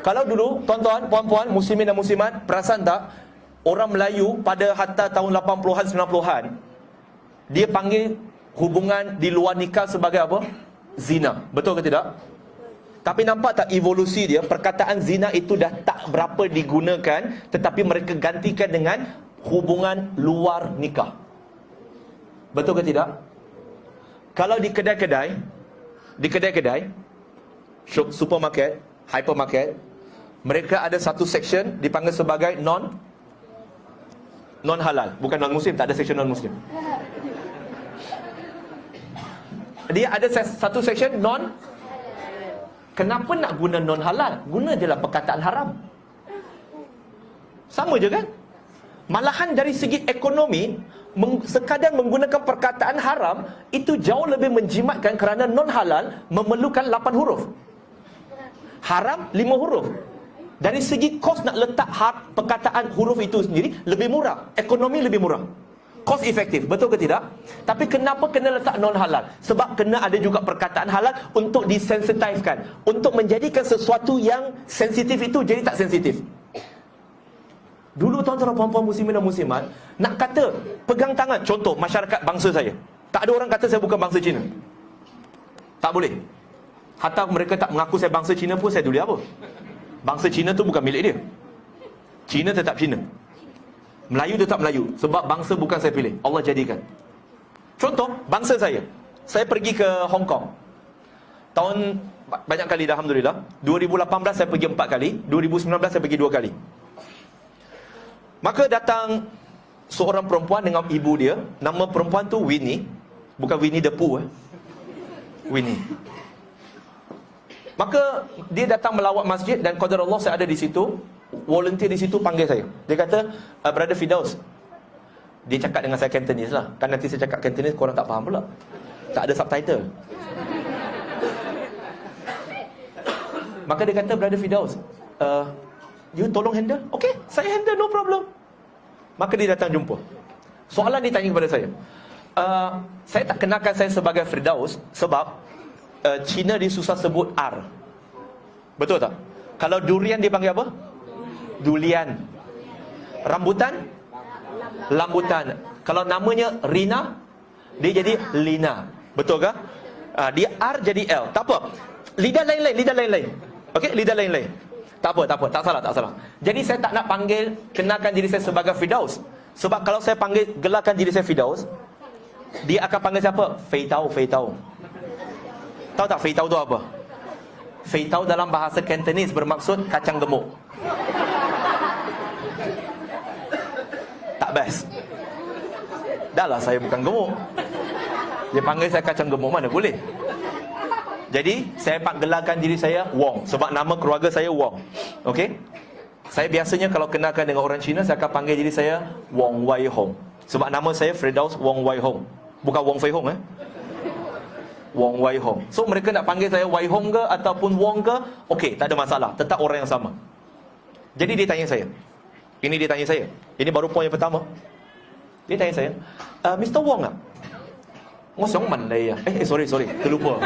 Kalau dulu, tuan-tuan, puan-puan, muslimin dan muslimat, perasan tak, orang Melayu pada hatta tahun 80-an, 90-an, dia panggil hubungan di luar nikah sebagai apa? Zina. Betul ke tidak? Tapi nampak tak evolusi dia? Perkataan zina itu dah tak berapa digunakan, tetapi mereka gantikan dengan hubungan luar nikah. Betul ke tidak? Kalau di kedai-kedai, supermarket, hypermarket, mereka ada satu section dipanggil sebagai non halal. Bukan non muslim, tak ada section non muslim. Dia ada satu section non. Kenapa nak guna non halal? Guna je lah perkataan haram. Sama je kan? Malahan dari segi ekonomi, sekadar menggunakan perkataan haram itu jauh lebih menjimatkan, kerana non halal memerlukan 8 huruf, haram 5 huruf. Dari segi kos nak letak perkataan huruf itu sendiri lebih murah, ekonomi lebih murah, cost efektif. Betul ke tidak? Tapi kenapa kena letak non halal? Sebab kena ada juga perkataan halal untuk disensitivekan, untuk menjadikan sesuatu yang sensitif itu jadi tak sensitif. Dulu tuan-tuan dan puan-puan muslimin dan muslimat, nak kata pegang tangan, contoh masyarakat bangsa saya, tak ada orang kata saya bukan bangsa Cina. Tak boleh. Hatta mereka tak mengaku saya bangsa Cina pun, saya boleh apa? Bangsa Cina tu bukan milik dia. Cina tetap Cina, Melayu tetap Melayu. Sebab bangsa bukan saya pilih, Allah jadikan. Contoh, bangsa saya pergi ke Hong Kong tahun banyak kali dah, Alhamdulillah. 2018 saya pergi 4 kali, 2019 saya pergi 2 kali. Maka datang seorang perempuan dengan ibu dia. Nama perempuan tu Winnie, bukan Winnie the Pooh, Winnie. Maka dia datang melawat masjid, dan qadar Allah saya ada di situ. Volunteer di situ panggil saya. Dia kata, Brother Firdaus. Dia cakap dengan saya Cantonese lah. Kan nanti saya cakap Cantonese korang tak faham pula, tak ada subtitle. Maka dia kata, Brother Firdaus, you tolong handle. Okay, saya handle, no problem. Maka dia datang jumpa. Soalan dia tanya kepada saya tak kenalkan saya sebagai Firdaus sebab Cina dia susah sebut R. Betul tak? Kalau durian dia panggil apa? Dulian. Rambutan? Lambutan. Kalau namanya Rina, dia jadi Lina. Betul ke? Dia R jadi L. Tak apa. Lidah lain-lain. Okey, lidah lain-lain. Tak apa, tak salah. Jadi saya tak nak kenalkan diri saya sebagai Firdaus. Sebab kalau saya gelarkan diri saya Firdaus, dia akan panggil siapa? Feitau. Tahu tak Feitau tu apa? Feitau dalam bahasa Cantonese bermaksud kacang gemuk. Tak best. Dah lah, saya bukan gemuk. Dia panggil saya kacang gemuk, mana boleh. Jadi saya gelarkan diri saya Wong, sebab nama keluarga saya Wong. Okey. Saya biasanya kalau kenalkan dengan orang Cina, saya akan panggil diri saya Wong Wai Hong. Sebab nama saya Firdaus Wong Wai Hong, bukan Wong Fei Hong. Wong Wai Hong. So mereka nak panggil saya Wai Hong ke ataupun Wong ke, okey, tak ada masalah, tetap orang yang sama. Jadi dia tanya saya. Ini baru poin yang pertama. Dia tanya saya, Mr. Wong ah? Ngosong Malay ah? Sorry, terlupa.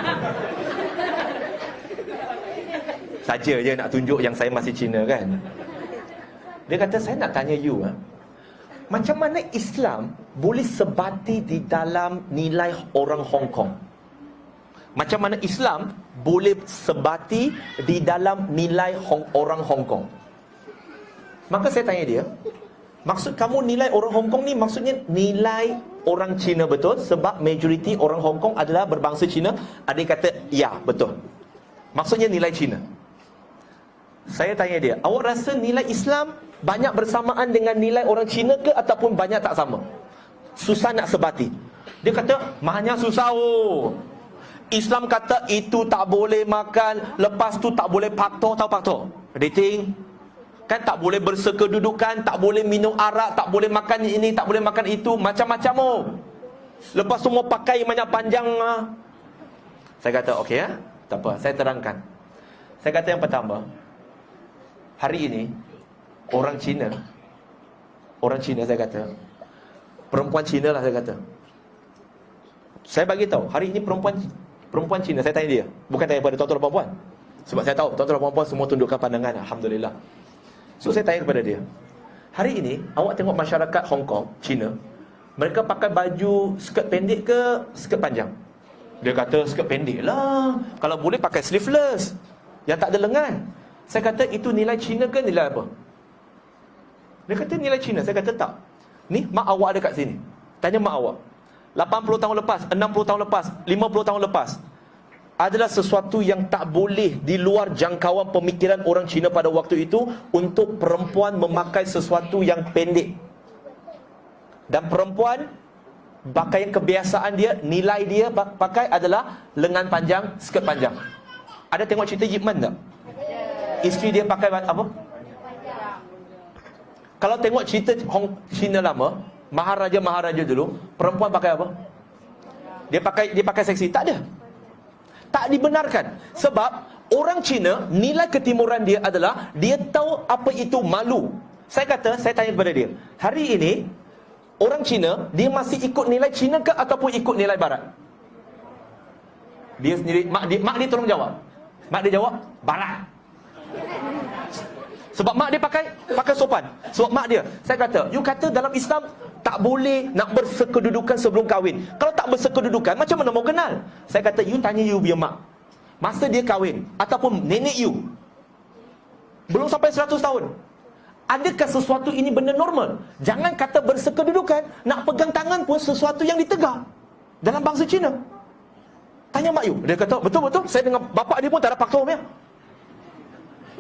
Saja je nak tunjuk yang saya masih Cina kan. Dia kata, saya nak tanya you macam mana Islam boleh sebati di dalam nilai orang Hong Kong? Macam mana Islam boleh sebati di dalam nilai orang Hong Kong? Maka saya tanya dia, maksud kamu nilai orang Hong Kong ni maksudnya nilai orang Cina betul? Sebab majoriti orang Hong Kong adalah berbangsa Cina. Ada yang kata, ya betul, maksudnya nilai Cina. Saya tanya dia, awak rasa nilai Islam banyak bersamaan dengan nilai orang Cina ke ataupun banyak tak sama? Susah nak sebati. Dia kata, mahnya susah Islam kata itu tak boleh makan, lepas tu tak boleh paktor. Tahu paktor? Dating. Kan tak boleh bersekedudukan, tak boleh minum arak, tak boleh makan ini, tak boleh makan itu, macam-macam Lepas tu mau pakai banyak panjang Saya kata, okey tak apa, saya terangkan. Saya kata yang pertama, hari ini orang Cina saya kata, perempuan Cina lah saya kata. Saya bagi tahu, hari ini perempuan Cina, saya tanya dia, bukan tanya pada tuan-tuan perempuan. Sebab saya tahu tuan-tuan dan puan-puan semua tundukkan pandangan. Alhamdulillah. So saya tanya kepada dia, hari ini awak tengok masyarakat Hong Kong, China, mereka pakai baju skirt pendek ke skirt panjang? Dia kata skirt pendek lah. Kalau boleh pakai sleeveless yang tak ada lengan. Saya kata itu nilai Cina ke nilai apa? Dia kata nilai Cina. Saya kata tak. Ni mak awak ada kat sini. Tanya mak awak. 80 tahun lepas, 60 tahun lepas, 50 tahun lepas, adalah sesuatu yang tak boleh di luar jangkauan pemikiran orang Cina pada waktu itu untuk perempuan memakai sesuatu yang pendek. Dan perempuan, pakaian kebiasaan dia, nilai dia pakai adalah lengan panjang, skirt panjang. Ada tengok cerita Ip Man tak? Isteri dia pakai apa? Kalau tengok cerita Cina lama, Maharaja dulu, perempuan pakai apa? Dia pakai seksi. Tak ada. Tak dibenarkan. Sebab orang Cina, nilai ketimuran dia adalah dia tahu apa itu malu. Saya tanya kepada dia, hari ini orang Cina, dia masih ikut nilai Cina ke ataupun ikut nilai Barat? Dia sendiri, mak dia tolong jawab. Mak dia jawab, Barat. Sebab mak dia pakai sopan. Sebab mak dia, saya kata, you kata dalam Islam tak boleh nak bersekedudukan sebelum kahwin. Kalau tak bersekedudukan, macam mana mau kenal? Saya kata, you tanya you punya mak, masa dia kahwin, ataupun nenek you, belum sampai 100 tahun, adakah sesuatu ini benda normal? Jangan kata bersekedudukan, nak pegang tangan pun sesuatu yang ditegak dalam bangsa Cina. Tanya mak you. Dia kata, betul-betul, saya dengan bapak dia pun tak ada faktor ya.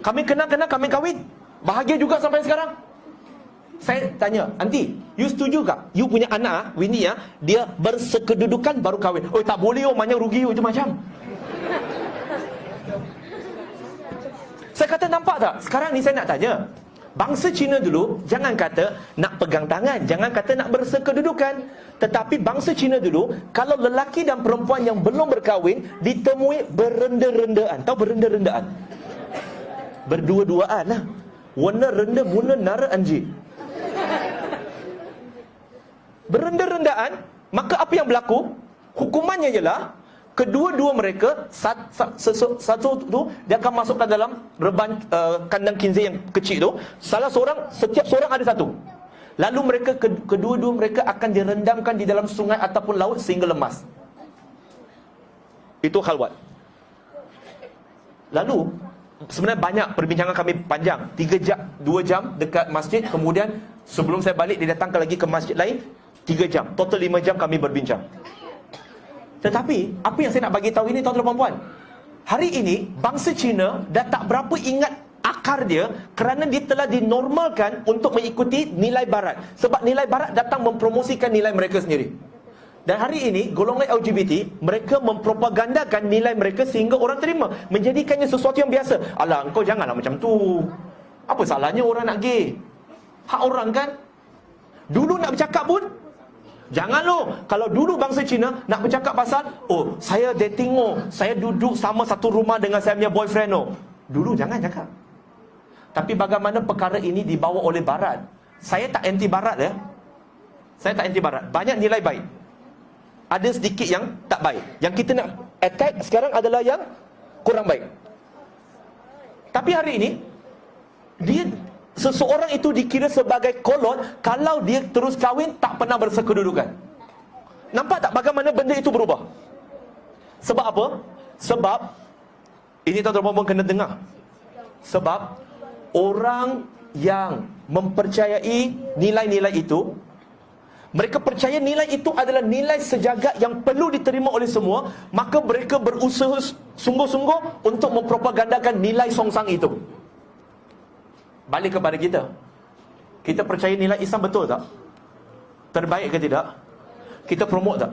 Kami kenal, kami kahwin, bahagia juga sampai sekarang. Saya tanya, aunty, you setuju tak? You punya anak, Winnie ya, dia bersekedudukan baru kahwin. Oh tak boleh, banyak rugi macam-macam. Saya kata, nampak tak? Sekarang ni saya nak tanya, bangsa Cina dulu, jangan kata nak pegang tangan, jangan kata nak bersekedudukan. Tetapi bangsa Cina dulu, kalau lelaki dan perempuan yang belum berkahwin ditemui berenda-rendaan. Tahu berenda-rendaan? Berdua-duaan lah. Warna renda guna nara anjing. Berenda-rendaan. Maka apa yang berlaku? Hukumannya ialah kedua-dua mereka, satu tu dia akan masukkan dalam reban kandang kinzir yang kecil tu. Salah seorang, setiap seorang ada satu. Lalu mereka kedua-dua mereka akan direndamkan di dalam sungai ataupun laut sehingga lemas. Itu khalwat. Lalu sebenarnya banyak perbincangan kami panjang, 2 jam dekat masjid. Kemudian sebelum saya balik, dia datang lagi ke masjid lain, 3 jam. Total 5 jam kami berbincang. Tetapi apa yang saya nak bagi tahu ini, tuan-tuan dan puan-puan, hari ini bangsa Cina dah tak berapa ingat akar dia, kerana dia telah dinormalkan untuk mengikuti nilai Barat. Sebab nilai Barat datang mempromosikan nilai mereka sendiri. Dan hari ini golongan LGBT, mereka mempropagandakan nilai mereka sehingga orang terima, menjadikannya sesuatu yang biasa. Alah, engkau janganlah macam tu. Apa salahnya orang nak gay? Hak orang kan? Dulu nak bercakap pun jangan lo. Kalau dulu bangsa Cina nak bercakap pasal, oh saya dating, saya duduk sama satu rumah dengan saya punya boyfriend. Dulu jangan cakap. Tapi bagaimana perkara ini dibawa oleh Barat? Saya tak anti Barat ya. Saya tak anti Barat. Banyak nilai baik, ada sedikit yang tak baik. Yang kita nak attack sekarang adalah yang kurang baik. Tapi hari ini seseorang itu dikira sebagai kolot kalau dia terus kahwin tak pernah bersekedudukan. Nampak tak bagaimana benda itu berubah? Sebab apa? Sebab ini tuan-tuan puan kena dengar. Sebab orang yang mempercayai nilai-nilai itu, mereka percaya nilai itu adalah nilai sejagat yang perlu diterima oleh semua, maka mereka berusaha sungguh-sungguh untuk mempropagandakan nilai songsang itu. Balik kepada kita, kita percaya nilai Islam betul tak? Terbaik ke tidak? Kita promote tak?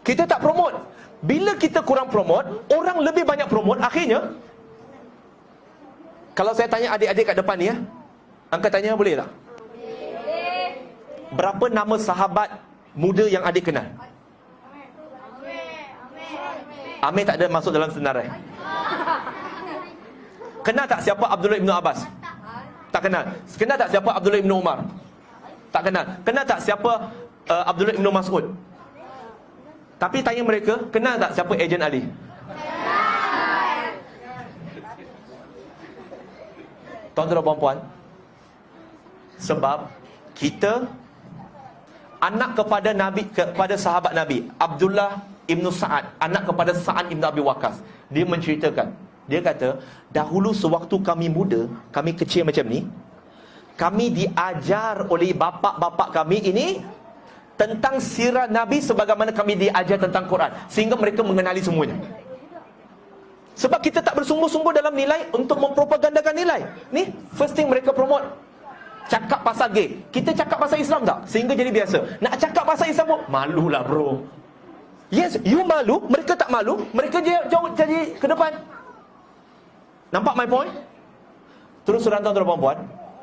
Kita tak promote. Bila kita kurang promote, orang lebih banyak promote. Akhirnya, kalau saya tanya adik-adik kat depan ni ya, angkat tanya boleh tak? Berapa nama sahabat muda yang adik kenal? Amir tak ada masuk dalam senarai. Kenal tak siapa Abdullah Ibn Abbas? Tak kenal. Kenal tak siapa Abdullah Ibn Umar? Tak kenal. Kenal tak siapa Abdullah Ibn Mas'ud? Tapi tanya mereka, kenal tak siapa Ejen Ali? Tuan-tuan dan puan-puan, sebab kita anak kepada Nabi, kepada sahabat Nabi Abdullah Ibnu Sa'ad, anak kepada Sa'ad Ibn Abi Waqqas. Dia menceritakan, dia kata, dahulu sewaktu kami muda, kami kecil macam ni, kami diajar oleh bapa-bapa kami ini tentang sirah Nabi sebagaimana kami diajar tentang Quran, sehingga mereka mengenali semuanya. Sebab kita tak bersungguh-sungguh dalam nilai untuk mempropagandakan nilai. Ni first thing mereka promote, cakap pasal gay. Kita cakap pasal Islam tak? Sehingga jadi biasa. Nak cakap pasal Islam pun malulah bro. Yes, you malu, mereka tak malu, mereka jauh jadi ke depan. Nampak my point? Terus tuan-tuan dan puan-puan,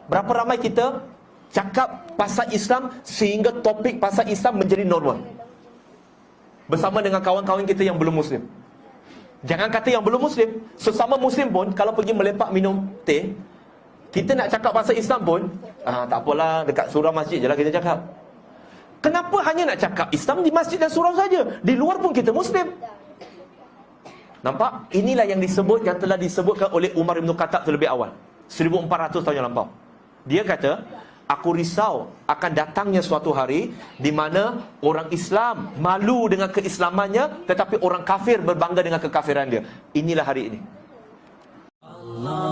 berapa ramai kita cakap pasal Islam sehingga topik pasal Islam menjadi normal bersama dengan kawan-kawan kita yang belum Muslim. Jangan kata yang belum Muslim, sesama Muslim pun kalau pergi melepak minum teh, kita nak cakap pasal Islam pun, tak apalah, dekat surau masjid je lah kita cakap. Kenapa hanya nak cakap Islam di masjid dan surau saja? Di luar pun kita Muslim. Nampak? Inilah yang disebut, yang telah disebutkan oleh Umar Ibn Khattab terlebih awal, 1400 tahun yang lampau. Dia kata, aku risau akan datangnya suatu hari di mana orang Islam malu dengan keislamannya, tetapi orang kafir berbangga dengan kekafiran dia. Inilah hari ini. Allah